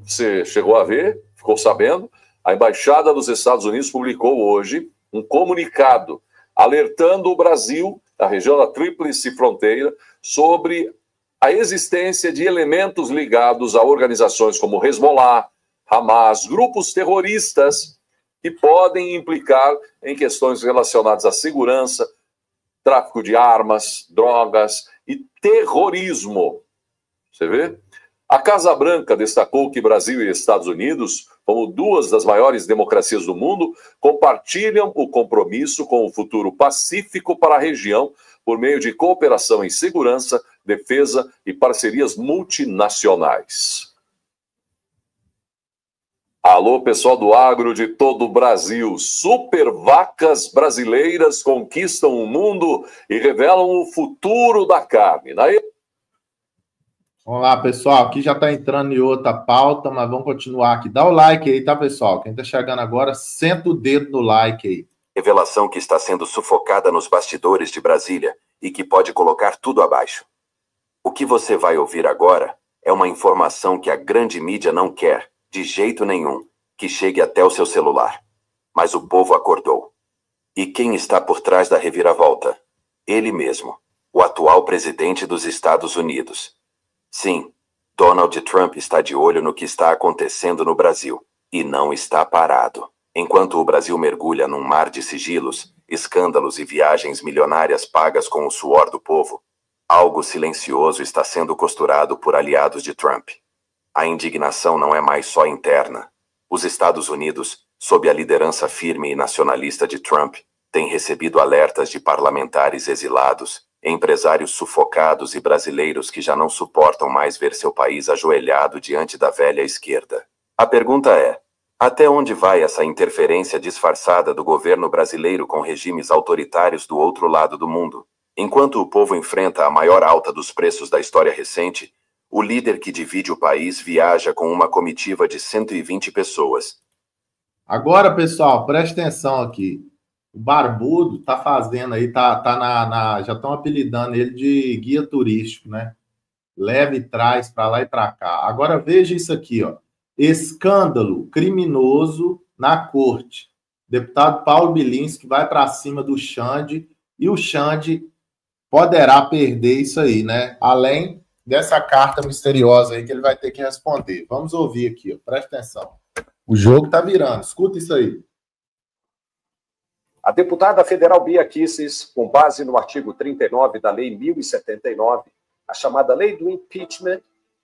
Você chegou a ver, ficou sabendo? A Embaixada dos Estados Unidos publicou hoje um comunicado alertando o Brasil, a região da Tríplice Fronteira, sobre a existência de elementos ligados a organizações como Hezbollah, Hamas, grupos terroristas que podem implicar em questões relacionadas à segurança, tráfico de armas, drogas e terrorismo. Você vê? A Casa Branca destacou que Brasil e Estados Unidos, como 2 das maiores democracias do mundo, compartilham o compromisso com o futuro pacífico para a região por meio de cooperação em segurança, defesa e parcerias multinacionais. Alô, pessoal do agro de todo o Brasil. Super vacas brasileiras conquistam o mundo e revelam o futuro da carne. Vamos lá, pessoal. Aqui já está entrando em outra pauta, mas vamos continuar aqui. Dá o like aí, tá, pessoal? Quem está chegando agora, senta o dedo no like aí. revelação que está sendo sufocada nos bastidores de Brasília e que pode colocar tudo abaixo. O que você vai ouvir agora é uma informação que a grande mídia não quer, de jeito nenhum, que chegue até o seu celular. Mas o povo acordou. E quem está por trás da reviravolta? Ele mesmo, o atual presidente dos Estados Unidos. Sim, Donald Trump está de olho no que está acontecendo no Brasil. E não está parado. Enquanto o Brasil mergulha num mar de sigilos, escândalos e viagens milionárias pagas com o suor do povo, algo silencioso está sendo costurado por aliados de Trump. A indignação não é mais só interna. Os Estados Unidos, sob a liderança firme e nacionalista de Trump, têm recebido alertas de parlamentares exilados, empresários sufocados e brasileiros que já não suportam mais ver seu país ajoelhado diante da velha esquerda. A pergunta é: até onde vai essa interferência disfarçada do governo brasileiro com regimes autoritários do outro lado do mundo? Enquanto o povo enfrenta a maior alta dos preços da história recente, o líder que divide o país viaja com uma comitiva de 120 pessoas. Agora, pessoal, preste atenção aqui. O Barbudo tá fazendo aí, já estão apelidando ele de guia turístico, né? Leva e traz para lá e para cá. Agora veja isso aqui, ó. Escândalo criminoso na corte. Deputado Paulo Bilinski vai para cima do Xande e o Xande poderá perder isso aí, né? Além dessa carta misteriosa aí que ele vai ter que responder. Vamos ouvir aqui, ó. Presta atenção. O jogo tá virando. Escuta isso aí. A deputada federal Bia Kicis, com base no artigo 39 da Lei 1079, a chamada Lei do Impeachment,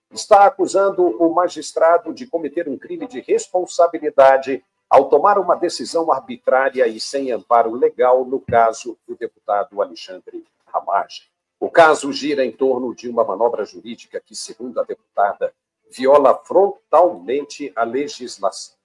está acusando o magistrado de cometer um crime de responsabilidade ao tomar uma decisão arbitrária e sem amparo legal no caso do deputado Alexandre Ramagem. O caso gira em torno de uma manobra jurídica que, segundo a deputada, viola frontalmente a legislação.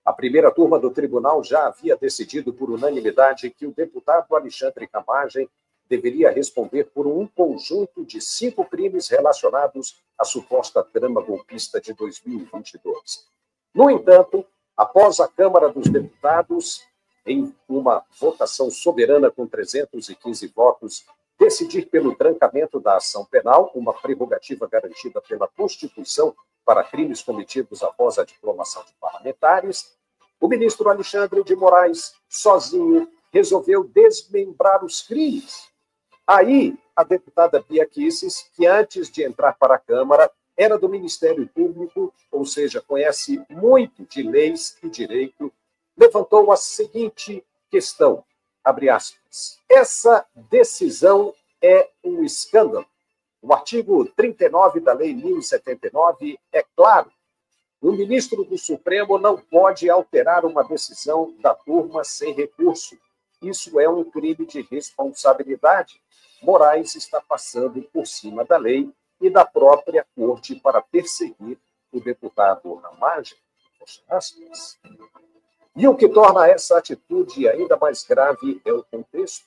A primeira turma do tribunal já havia decidido por unanimidade que o deputado Alexandre Ramagem deveria responder por um conjunto de 5 crimes relacionados à suposta trama golpista de 2022. No entanto, após a Câmara dos Deputados, em uma votação soberana com 315 votos, decidir pelo trancamento da ação penal, uma prerrogativa garantida pela Constituição para crimes cometidos após a diplomação de parlamentares, o ministro Alexandre de Moraes, sozinho, resolveu desmembrar os crimes. Aí, a deputada Bia Kicis, que antes de entrar para a Câmara, era do Ministério Público, ou seja, conhece muito de leis e direito, levantou a seguinte questão, abre aspas, essa decisão é um escândalo. O artigo 39 da Lei 1079 é claro. O ministro do Supremo não pode alterar uma decisão da turma sem recurso. Isso é um crime de responsabilidade. Moraes está passando por cima da lei e da própria corte para perseguir o deputado Ramagem. E o que torna essa atitude ainda mais grave é o contexto.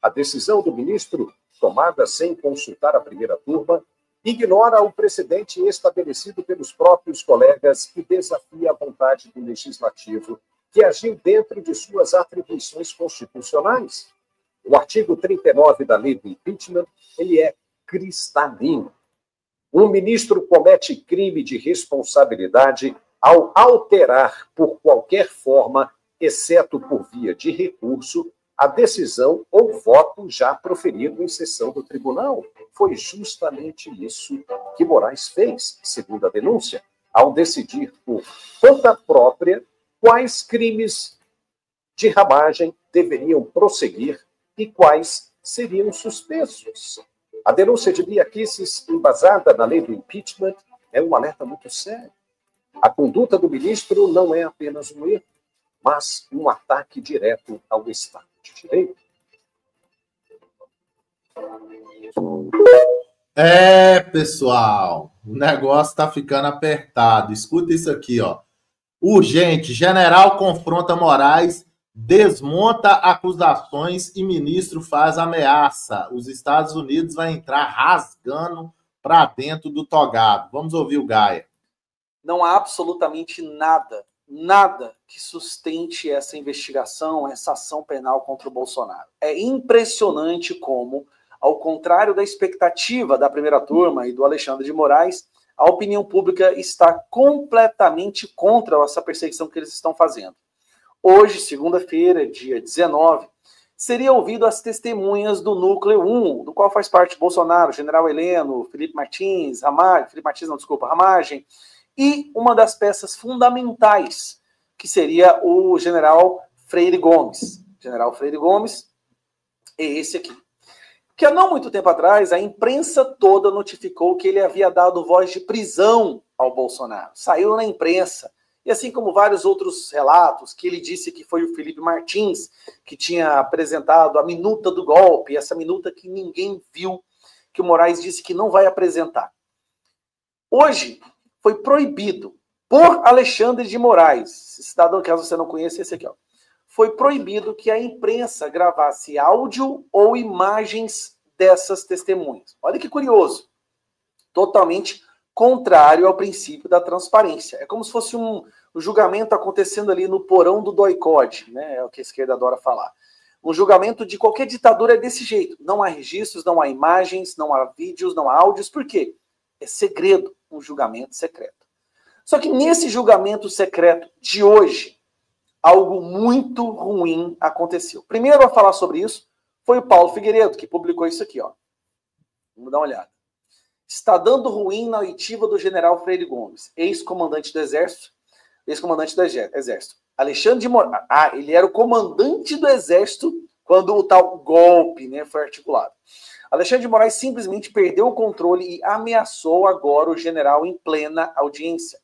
A decisão do ministro, tomada sem consultar a primeira turma, ignora o precedente estabelecido pelos próprios colegas e desafia a vontade do legislativo, que agiu dentro de suas atribuições constitucionais. O artigo 39 da Lei do Impeachment, ele é cristalino. Um ministro comete crime de responsabilidade ao alterar, por qualquer forma, exceto por via de recurso, a decisão ou voto já proferido em sessão do tribunal. Foi justamente isso que Moraes fez, segundo a denúncia, ao decidir por conta própria quais crimes de Ramagem deveriam prosseguir e quais seriam suspensos. A denúncia de Bia Kicis, embasada na lei do impeachment, é um alerta muito sério. A conduta do ministro não é apenas um erro, mas um ataque direto ao Estado de Direito. Pessoal, o negócio está ficando apertado. Escuta isso aqui, ó. Urgente, general confronta Moraes, desmonta acusações e ministro faz ameaça. Os Estados Unidos vai entrar rasgando para dentro do togado. Vamos ouvir o Gaia. Não há absolutamente nada nada que sustente essa investigação, essa ação penal contra o Bolsonaro. É impressionante como, ao contrário da expectativa da primeira turma e do Alexandre de Moraes, a opinião pública está completamente contra essa perseguição que eles estão fazendo. Hoje, segunda-feira, dia 19, seria ouvido as testemunhas do Núcleo 1, do qual faz parte Bolsonaro, General Heleno, Felipe Martins, Ramagem, e uma das peças fundamentais, que seria o General Freire Gomes. General Freire Gomes é esse aqui. Que há não muito tempo atrás, a imprensa toda notificou que ele havia dado voz de prisão ao Bolsonaro. Saiu na imprensa. E assim como vários outros relatos, que ele disse que foi o Felipe Martins que tinha apresentado a minuta do golpe, essa minuta que ninguém viu, que o Moraes disse que não vai apresentar. Hoje foi proibido por Alexandre de Moraes, cidadão, caso você não conheça, esse aqui, ó. Foi proibido que a imprensa gravasse áudio ou imagens dessas testemunhas. Olha que curioso. Totalmente contrário ao princípio da transparência. É como se fosse um julgamento acontecendo ali no porão do doicode, né? É o que a esquerda adora falar. Um julgamento de qualquer ditadura é desse jeito. Não há registros, não há imagens, não há vídeos, não há áudios. Por quê? É segredo, um julgamento secreto. Só que nesse julgamento secreto de hoje, algo muito ruim aconteceu. Primeiro a falar sobre isso foi o Paulo Figueiredo, que publicou isso aqui, ó. Vamos dar uma olhada. Está dando ruim na oitiva do general Freire Gomes, ex-comandante do Exército. Alexandre de Moraes. Ele era o comandante do Exército quando o tal golpe, né, foi articulado. Alexandre de Moraes simplesmente perdeu o controle e ameaçou agora o general em plena audiência.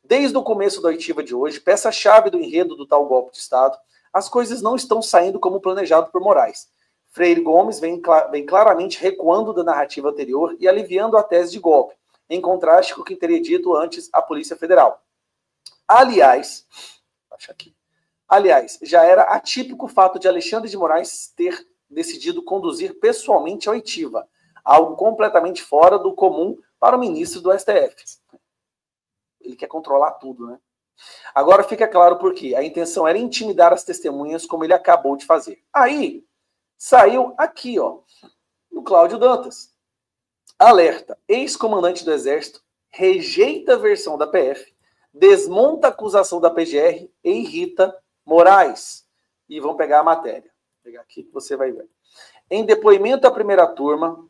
Desde o começo da oitiva de hoje, peça-chave do enredo do tal golpe de Estado, as coisas não estão saindo como planejado por Moraes. Freire Gomes vem claramente recuando da narrativa anterior e aliviando a tese de golpe, em contraste com o que teria dito antes a Polícia Federal. Aliás, já era atípico o fato de Alexandre de Moraes ter decidido conduzir pessoalmente a oitiva, algo completamente fora do comum para o ministro do STF. Ele quer controlar tudo, né? Agora fica claro por quê. A intenção era intimidar as testemunhas, como ele acabou de fazer. Aí, saiu aqui, ó, no Cláudio Dantas. Alerta. Ex-comandante do Exército rejeita a versão da PF, desmonta a acusação da PGR e irrita Moraes. E vão pegar a matéria. Vou pegar aqui que você vai ver. Em depoimento à primeira turma,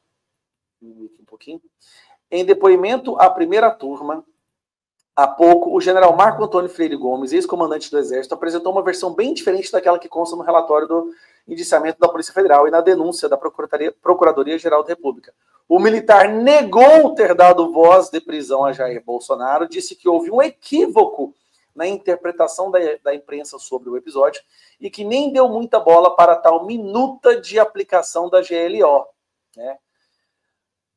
há pouco, o general Marco Antônio Freire Gomes, ex-comandante do Exército, apresentou uma versão bem diferente daquela que consta no relatório do indiciamento da Polícia Federal e na denúncia da Procuradoria-Geral da República. O militar negou ter dado voz de prisão a Jair Bolsonaro, disse que houve um equívoco na interpretação da imprensa sobre o episódio e que nem deu muita bola para tal minuta de aplicação da GLO. Né?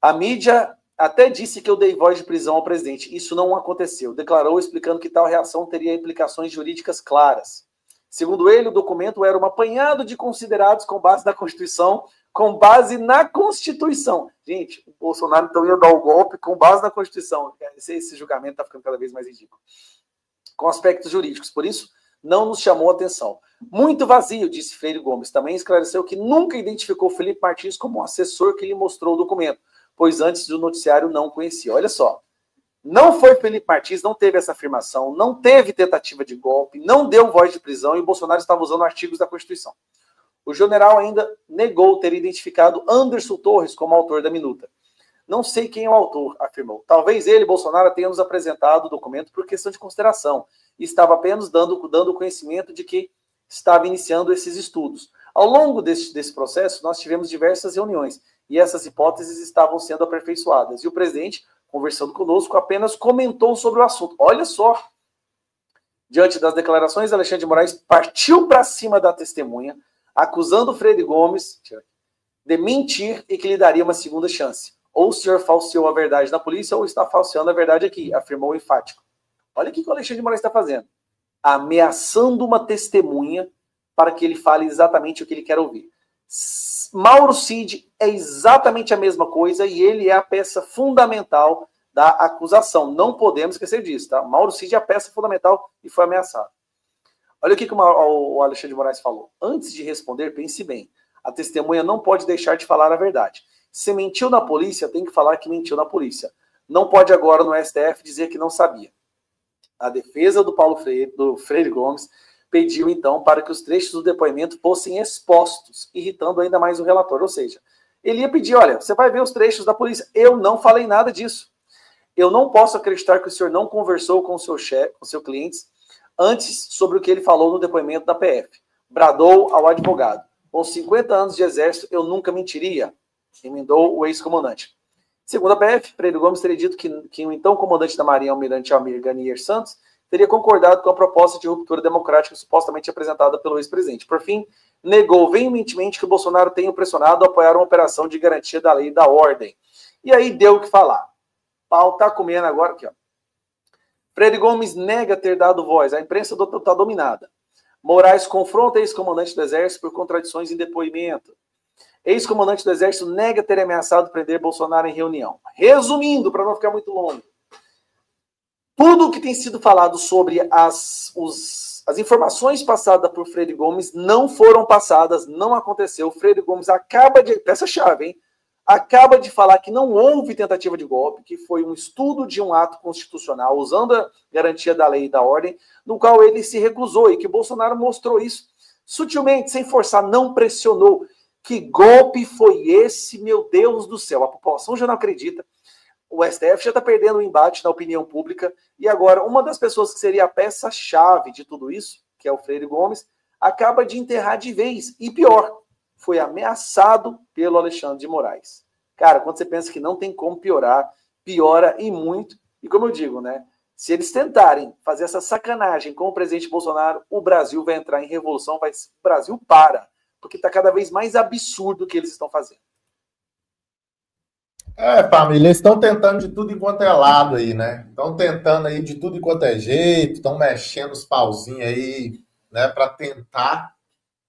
A mídia até disse que eu dei voz de prisão ao presidente. Isso não aconteceu. Declarou explicando que tal reação teria implicações jurídicas claras. Segundo ele, o documento era um apanhado de considerados com base na Constituição, Gente, o Bolsonaro então ia dar o golpe com base na Constituição. Esse julgamento está ficando cada vez mais ridículo. Com aspectos jurídicos. Por isso, não nos chamou a atenção. Muito vazio, disse Freire Gomes. Também esclareceu que nunca identificou Felipe Martins como assessor que lhe mostrou o documento, pois antes do noticiário não conhecia. Olha só, não foi Felipe Martins, não teve essa afirmação, não teve tentativa de golpe, não deu voz de prisão e o Bolsonaro estava usando artigos da Constituição. O general ainda negou ter identificado Anderson Torres como autor da minuta. Não sei quem é o autor, afirmou. Talvez ele, Bolsonaro, tenha nos apresentado o documento por questão de consideração e estava apenas dando conhecimento de que estava iniciando esses estudos. Ao longo desse processo, nós tivemos diversas reuniões e essas hipóteses estavam sendo aperfeiçoadas. E o presidente, conversando conosco, apenas comentou sobre o assunto. Olha só! Diante das declarações, Alexandre de Moraes partiu para cima da testemunha, acusando Freire Gomes de mentir e que lhe daria uma segunda chance. Ou o senhor falseou a verdade na polícia ou está falseando a verdade aqui, afirmou o enfático. Olha o que o Alexandre de Moraes está fazendo. Ameaçando uma testemunha para que ele fale exatamente o que ele quer ouvir. Mauro Cid é exatamente a mesma coisa e ele é a peça fundamental da acusação. Não podemos esquecer disso, tá? Mauro Cid é a peça fundamental e foi ameaçado. Olha o que o Alexandre de Moraes falou. Antes de responder, pense bem. A testemunha não pode deixar de falar a verdade. Se mentiu na polícia, tem que falar que mentiu na polícia. Não pode agora no STF dizer que não sabia. A defesa do Freire Gomes pediu, então, para que os trechos do depoimento fossem expostos, irritando ainda mais o relator. Ou seja, ele ia pedir, olha, você vai ver os trechos da polícia. Eu não falei nada disso. Eu não posso acreditar que o senhor não conversou com o seu chefe, com seus clientes, antes sobre o que ele falou no depoimento da PF. Bradou ao advogado. Com 50 anos de exército, eu nunca mentiria, emendou o ex-comandante. Segundo a PF, Freire Gomes teria dito que o então comandante da Marinha, almirante Almir Ganier Santos, teria concordado com a proposta de ruptura democrática supostamente apresentada pelo ex-presidente. Por fim, negou veementemente que o Bolsonaro tenha pressionado a apoiar uma operação de garantia da lei e da ordem. E aí deu o que falar. Pau tá comendo agora aqui, ó. Freire Gomes nega ter dado voz. A imprensa está dominada. Moraes confronta ex-comandante do Exército por contradições em depoimento. Ex-comandante do Exército nega ter ameaçado prender Bolsonaro em reunião. Resumindo, para não ficar muito longo, tudo o que tem sido falado sobre as informações passadas por Freire Gomes não foram passadas, não aconteceu. Freire Gomes acaba de... Peça-chave, hein? Acaba de falar que não houve tentativa de golpe, que foi um estudo de um ato constitucional, usando a garantia da lei e da ordem, no qual ele se recusou, e que Bolsonaro mostrou isso sutilmente, sem forçar, não pressionou. Que golpe foi esse, meu Deus do céu? A população já não acredita. O STF já está perdendo o embate na opinião pública, e agora uma das pessoas que seria a peça-chave de tudo isso, que é o Freire Gomes, acaba de enterrar de vez. E pior, foi ameaçado pelo Alexandre de Moraes. Cara, quando você pensa que não tem como piorar, piora e muito. E como eu digo, né? Se eles tentarem fazer essa sacanagem com o presidente Bolsonaro, o Brasil vai entrar em revolução, o Brasil para. Porque está cada vez mais absurdo o que eles estão fazendo. Família, eles estão tentando de tudo enquanto é lado aí, né? Estão tentando aí de tudo enquanto é jeito, estão mexendo os pauzinhos aí, né? Para tentar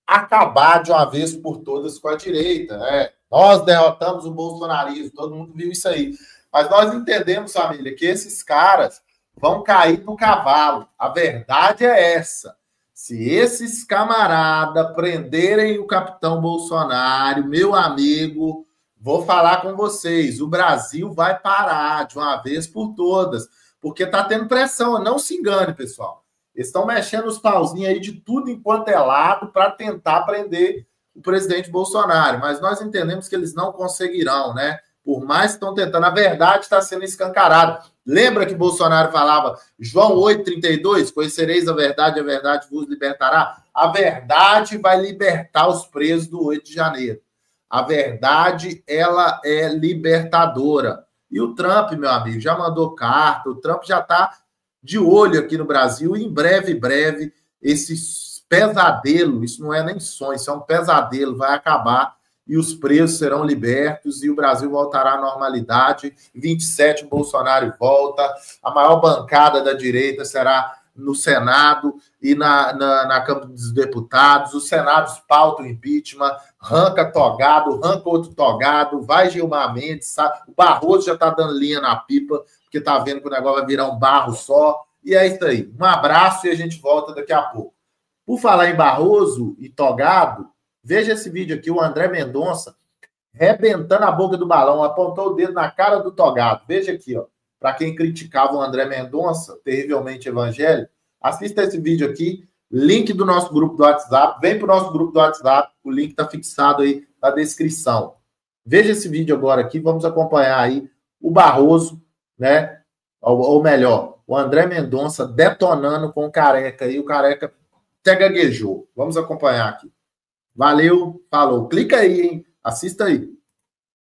acabar de uma vez por todas com a direita, né? Nós derrotamos o bolsonarismo, todo mundo viu isso aí. Mas nós entendemos, família, que esses caras vão cair no cavalo. A verdade é essa. Se esses camaradas prenderem o capitão Bolsonaro, meu amigo, vou falar com vocês, o Brasil vai parar de uma vez por todas, porque está tendo pressão, não se engane, pessoal. Eles estão mexendo os pauzinhos aí de tudo enquanto é lado para tentar prender o presidente Bolsonaro, mas nós entendemos que eles não conseguirão, né? Por mais que estão tentando, a verdade está sendo escancarada. Lembra que Bolsonaro falava, João 8,32, conhecereis a verdade vos libertará? A verdade vai libertar os presos do 8 de janeiro. A verdade, ela é libertadora. E o Trump, meu amigo, já mandou carta, o Trump já está de olho aqui no Brasil, e em breve, esse pesadelo, isso não é nem sonho, isso é um pesadelo, vai acabar, e os presos serão libertos, e o Brasil voltará à normalidade. 27, o Bolsonaro volta, a maior bancada da direita será no Senado e na Câmara dos Deputados, os Senados pautam impeachment, arranca togado, arranca outro togado, vai Gilmar Mendes, sabe? O Barroso já está dando linha na pipa, porque está vendo que o negócio vai virar um barro só, e é isso aí. Um abraço e a gente volta daqui a pouco. Por falar em Barroso e togado, veja esse vídeo aqui, o André Mendonça rebentando a boca do balão, apontou o dedo na cara do togado. Veja aqui, ó. Para quem criticava o André Mendonça, terrivelmente evangélico, assista esse vídeo aqui, link do nosso grupo do WhatsApp, vem para o nosso grupo do WhatsApp, o link está fixado aí na descrição. Veja esse vídeo agora aqui, vamos acompanhar aí o Barroso, né? Ou melhor, o André Mendonça detonando com o Careca, e o Careca até gaguejou. Vamos acompanhar aqui. Valeu, falou. Clica aí, hein? Assista aí.